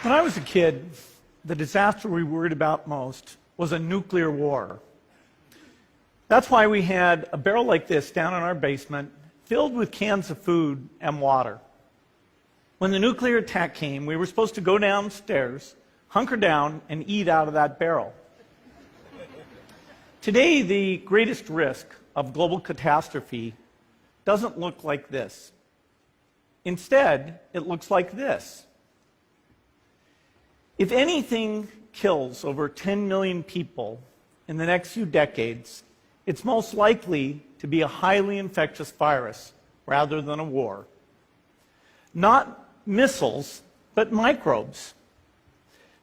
When I was a kid, the disaster we worried about most was a nuclear war. That's why we had a barrel like this down in our basement filled with cans of food and water. When the nuclear attack came, we were supposed to go downstairs, hunker down, and eat out of that barrel. Today, the greatest risk of global catastrophe doesn't look like this. Instead, it looks like this. If anything kills over 10 million people in the next few decades, it's most likely to be a highly infectious virus rather than a war. Not missiles, but microbes.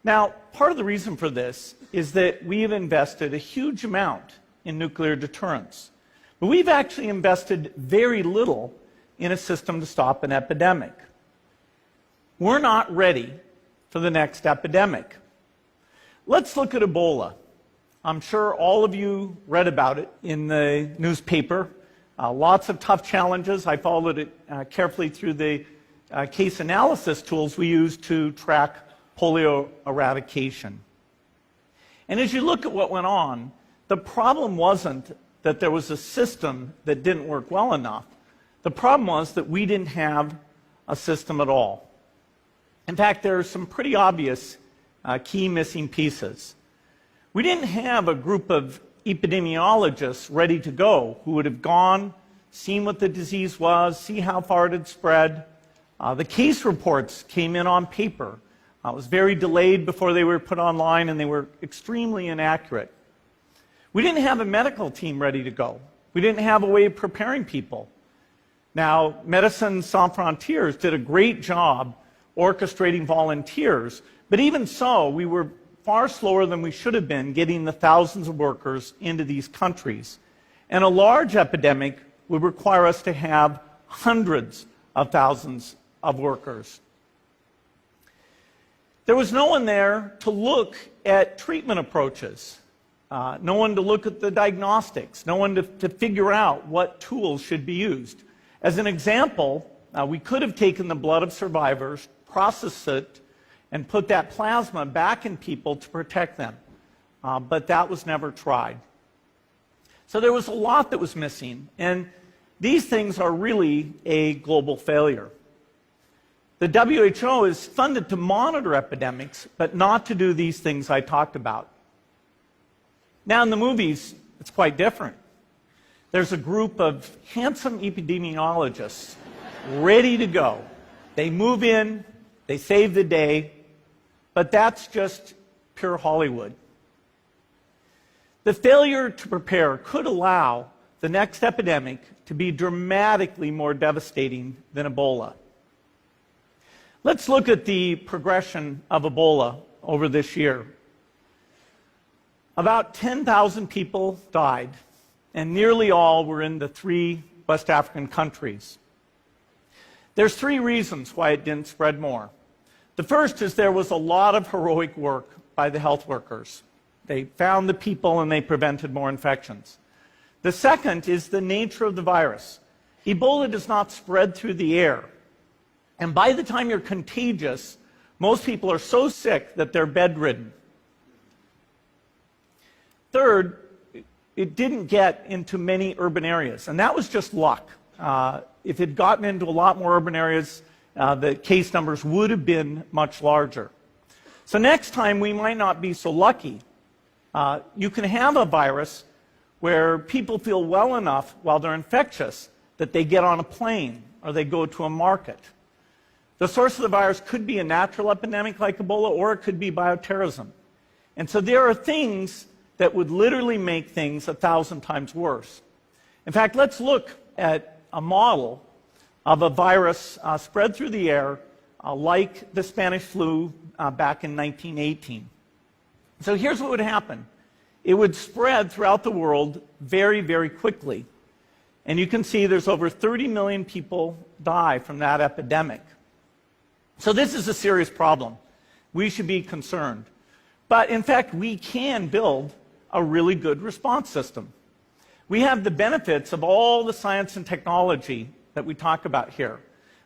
Now, part of the reason for this is that we have invested a huge amount in nuclear deterrence. But we've actually invested very little in a system to stop an epidemic. We're not ready for the next epidemic. Let's look at Ebola. I'm sure all of you read about it in the newspaper. Lots of tough challenges. I followed it carefully through the case analysis tools we use to track polio eradication. And as you look at what went on, the problem wasn't that there was a system that didn't work well enough. The problem was that we didn't have a system at all. In fact, there are some pretty obvious key missing pieces. We didn't have a group of epidemiologists ready to go who would have gone, seen what the disease was, see how far it had spread. The case reports came in on paper. It was very delayed before they were put online, and they were extremely inaccurate. We didn't have a medical team ready to go. We didn't have a way of preparing people. Now, Médecins Sans Frontières did a great job orchestrating volunteers, but even so, we were far slower than we should have been getting the thousands of workers into these countries. And a large epidemic would require us to have hundreds of thousands of workers. There was no one there to look at treatment approaches, no one to look at the diagnostics, no one to figure out what tools should be used. As an example, we could have taken the blood of survivors, processed it, and put that plasma back in people to protect them. But that was never tried. So there was a lot that was missing, and these things are really a global failure. The WHO is funded to monitor epidemics, but not to do these things I talked about. Now in the movies, it's quite different. There's a group of handsome epidemiologists ready to go. They move in, they save the day, but that's just pure Hollywood. The failure to prepare could allow the next epidemic to be dramatically more devastating than Ebola. Let's look at the progression of Ebola over this year. About 10,000 people died, and nearly all were in the 3 West African countries. There's 3 reasons why it didn't spread more. The first is there was a lot of heroic work by the health workers. They found the people and they prevented more infections. The second is the nature of the virus. Ebola does not spread through the air. And by the time you're contagious, most people are so sick that they're bedridden. Third, it didn't get into many urban areas, and that was just luck. If it had gotten into a lot more urban areas, the case numbers would have been much larger. So next time, we might not be so lucky. You can have a virus where people feel well enough while they're infectious that they get on a plane or they go to a market. The source of the virus could be a natural epidemic like Ebola, or it could be bioterrorism. And so there are things that would literally make things 1,000 times worse. In fact, let's look at a model of a virus spread through the air like the Spanish flu back in 1918. So here's what would happen. It would spread throughout the world very, very quickly. And you can see there's over 30 million people die from that epidemic. So this is a serious problem. We should be concerned. But in fact, we can build a really good response system. We have the benefits of all the science and technology that we talk about here.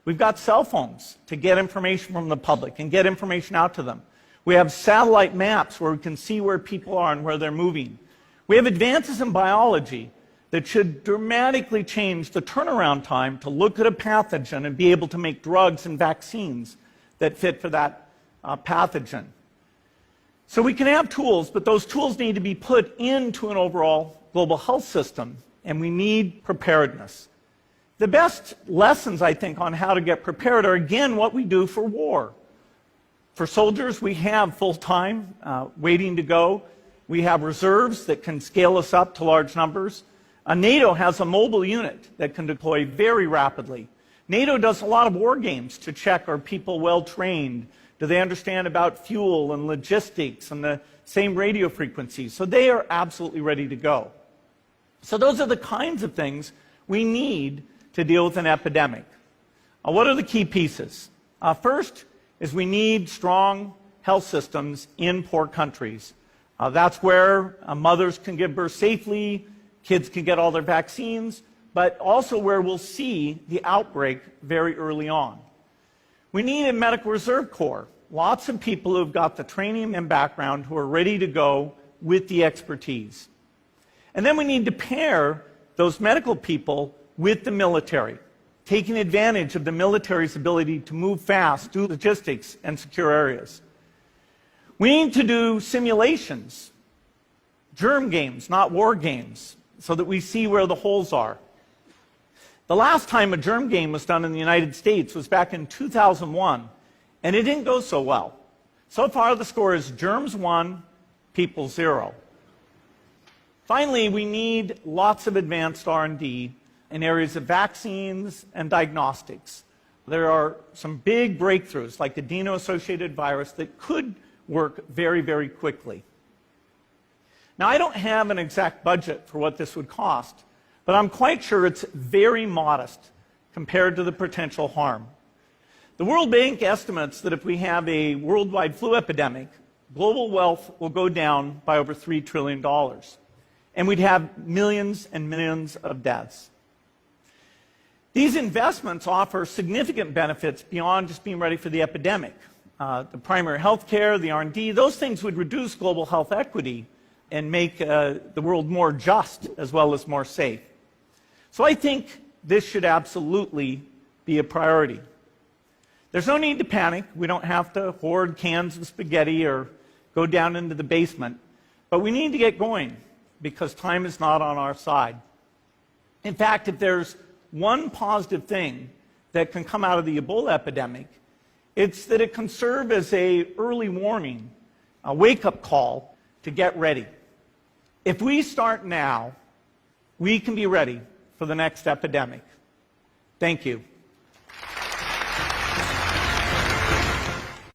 We've got cell phones to get information from the public and get information out to them. We have satellite maps where we can see where people are and where they're moving. We have advances in biology that should dramatically change the turnaround time to look at a pathogen and be able to make drugs and vaccines that fit for that pathogen. So we can have tools, but those tools need to be put into an overall global health system, and we need preparedness. The best lessons, I think, on how to get prepared are, again, what we do for war. For soldiers, we have full-time waiting to go. We have reserves that can scale us up to large numbers. NATO has a mobile unit that can deploy very rapidly. NATO does a lot of war games to check, are people well trained? Do they understand about fuel and logistics and the same radio frequencies? So they are absolutely ready to go. So those are the kinds of things we need to deal with an epidemic. What are the key pieces? First is we need strong health systems in poor countries. That's where mothers can give birth safely, kids can get all their vaccines, but also where we'll see the outbreak very early on. We need a medical reserve corps, lots of people who've got the training and background who are ready to go with the expertise. And then we need to pair those medical people with the military, taking advantage of the military's ability to move fast, do logistics, and secure areas. We need to do simulations, germ games, not war games, so that we see where the holes are. The last time a germ game was done in the United States was back in 2001, and it didn't go so well. So far, the score is germs 1, people 0. Finally, we need lots of advanced R&D in areas of vaccines and diagnostics. There are some big breakthroughs, like the adeno-associated virus, that could work very, very quickly. Now, I don't have an exact budget for what this would cost, but I'm quite sure it's very modest compared to the potential harm. The World Bank estimates that if we have a worldwide flu epidemic, global wealth will go down by over $3 trillion, and we'd have millions and millions of deaths. These investments offer significant benefits beyond just being ready for the epidemic. The primary health care, the R&D, those things would reduce global health equity and make the world more just as well as more safe. So I think this should absolutely be a priority. There's no need to panic. We don't have to hoard cans of spaghetti or go down into the basement. But we need to get going because time is not on our side. In fact, if there's one positive thing that can come out of the Ebola epidemic, it's that it can serve as an early warning, a wake-up call to get ready. If we start now, we can be ready for the next epidemic. Thank you.